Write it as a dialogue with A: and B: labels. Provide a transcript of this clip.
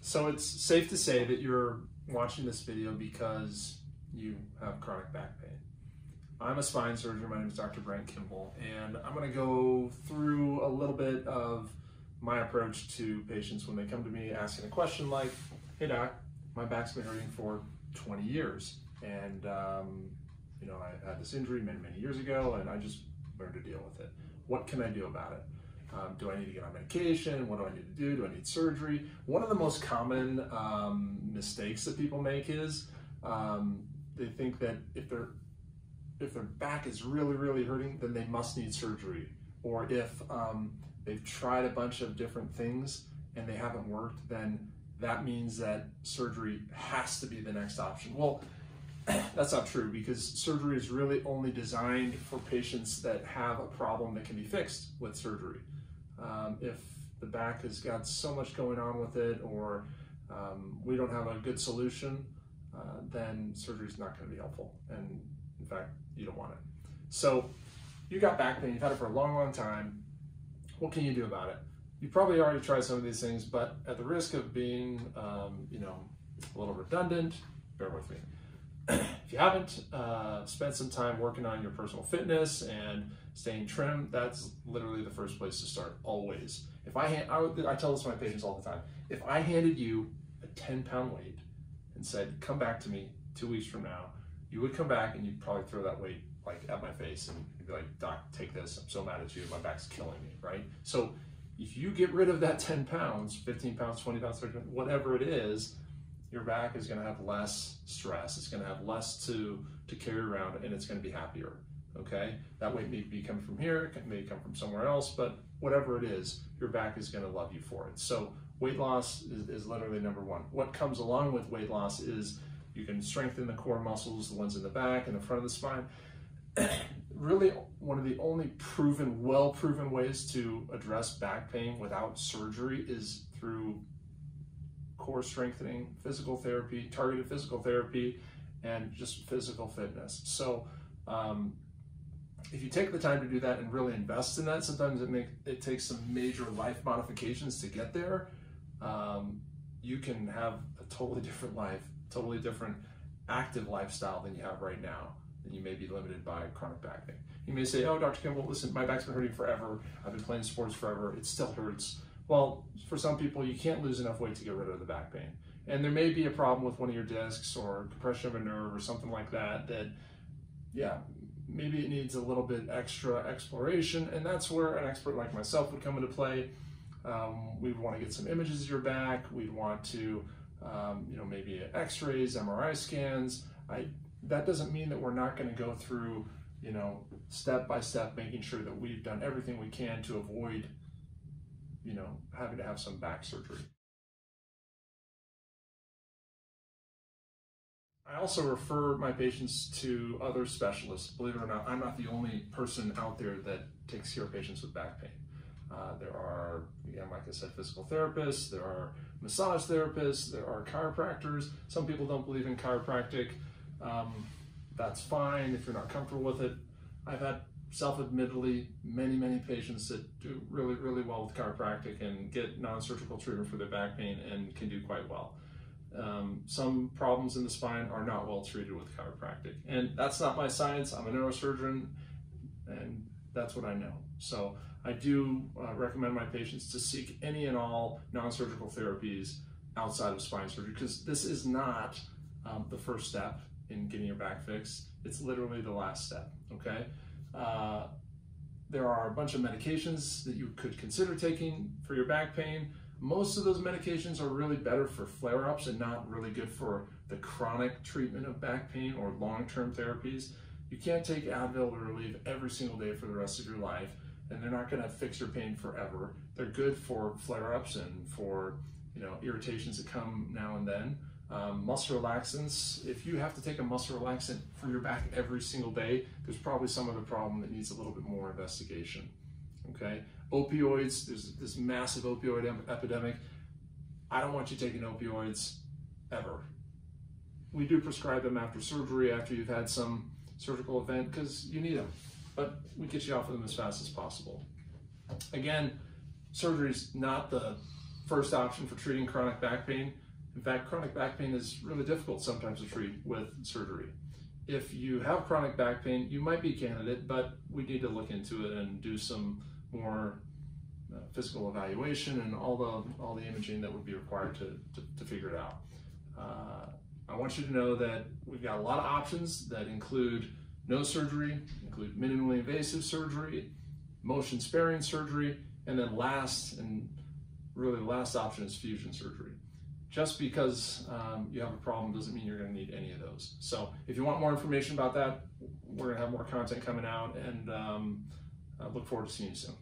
A: So it's safe to say that you're watching this video because you have chronic back pain. I'm a spine surgeon. My name is Dr. Brent Kimball, and I'm going to go through a little bit of my approach to patients when they come to me asking a question like, hey doc, my back's been hurting for 20 years, and I had this injury many years ago, and I just learned to deal with it. What can I do about it? Do I need to get on medication? What do I need to do? Do I need surgery? One of the most common mistakes that people make is they think that if their back is really hurting, then they must need surgery. Or if they've tried a bunch of different things and they haven't worked, then that means that surgery has to be the next option. Well, that's not true, because surgery is really only designed for patients that have a problem that can be fixed with surgery. If the back has got so much going on with it, or we don't have a good solution, then surgery is not going to be helpful. And in fact, you don't want it. So you got back pain, you've had it for a long time. What can you do about it? You probably already tried some of these things, but at the risk of being, a little redundant, bear with me. If you haven't spent some time working on your personal fitness and staying trim, that's literally the first place to start, always. If I tell this to my patients all the time, if I handed you a 10-pound weight and said, come back to me 2 weeks from now, you would come back and you'd probably throw that weight like at my face and you'd be like, doc, take this, I'm so mad at you, my back's killing me, right? So if you get rid of that 10 pounds, 15 pounds, 20 pounds, 30 pounds, whatever it is, your back is going to have less stress. It's going to have less to carry around, and it's going to be happier, okay? That weight may be coming from here, it may come from somewhere else, but whatever it is, your back is going to love you for it. So weight loss is literally number one. What comes along with weight loss is you can strengthen the core muscles, the ones in the back and the front of the spine. Really, one of the only well-proven ways to address back pain without surgery is through core strengthening, physical therapy, targeted physical therapy, and just physical fitness. So if you take the time to do that and really invest in that, sometimes it takes some major life modifications to get there. You can have a totally different life, totally different active lifestyle than you have right now. And you may be limited by chronic back pain. You may say, oh, Dr. Kimball, listen, my back's been hurting forever. I've been playing sports forever. It still hurts. Well, for some people, you can't lose enough weight to get rid of the back pain. And there may be a problem with one of your discs or compression of a nerve or something like that, yeah, maybe it needs a little bit extra exploration. And that's where an expert like myself would come into play. We'd want to get some images of your back. We'd want to, maybe x-rays, MRI scans. That doesn't mean that we're not going to go through, step by step, making sure that we've done everything we can to avoid having to have some back surgery. I also refer my patients to other specialists. Believe it or not, I'm not the only person out there that takes care of patients with back pain. There are, again, like I said, physical therapists, there are massage therapists, there are chiropractors. Some people don't believe in chiropractic. That's fine if you're not comfortable with it. I've had self-admittedly many patients that do really well with chiropractic and get non-surgical treatment for their back pain and can do quite well. Some problems in the spine are not well treated with chiropractic, and that's not my science. I'm a neurosurgeon and that's what I know. So I do recommend my patients to seek any and all non-surgical therapies outside of spine surgery, because this is not the first step in getting your back fixed. It's literally the last step, okay? There are a bunch of medications that you could consider taking for your back pain. Most of those medications are really better for flare-ups and not really good for the chronic treatment of back pain or long-term therapies. You can't take Advil or Relief every single day for the rest of your life, and they're not gonna fix your pain forever. They're good for flare-ups and for irritations that come now and then. Muscle relaxants, if you have to take a muscle relaxant for your back every single day, there's probably some other problem that needs a little bit more investigation, okay? Opioids, there's this massive opioid epidemic. I don't want you taking opioids ever. We do prescribe them after surgery, after you've had some surgical event, because you need them, but we get you off of them as fast as possible. Again, surgery is not the first option for treating chronic back pain. In fact, chronic back pain is really difficult sometimes to treat with surgery. If you have chronic back pain, you might be a candidate, but we need to look into it and do some more physical evaluation and all the imaging that would be required to figure it out. I want you to know that we've got a lot of options that include no surgery, include minimally invasive surgery, motion sparing surgery, and then last, and really the last option is fusion surgery. Just because you have a problem doesn't mean you're going to need any of those. So if you want more information about that, we're going to have more content coming out, and I look forward to seeing you soon.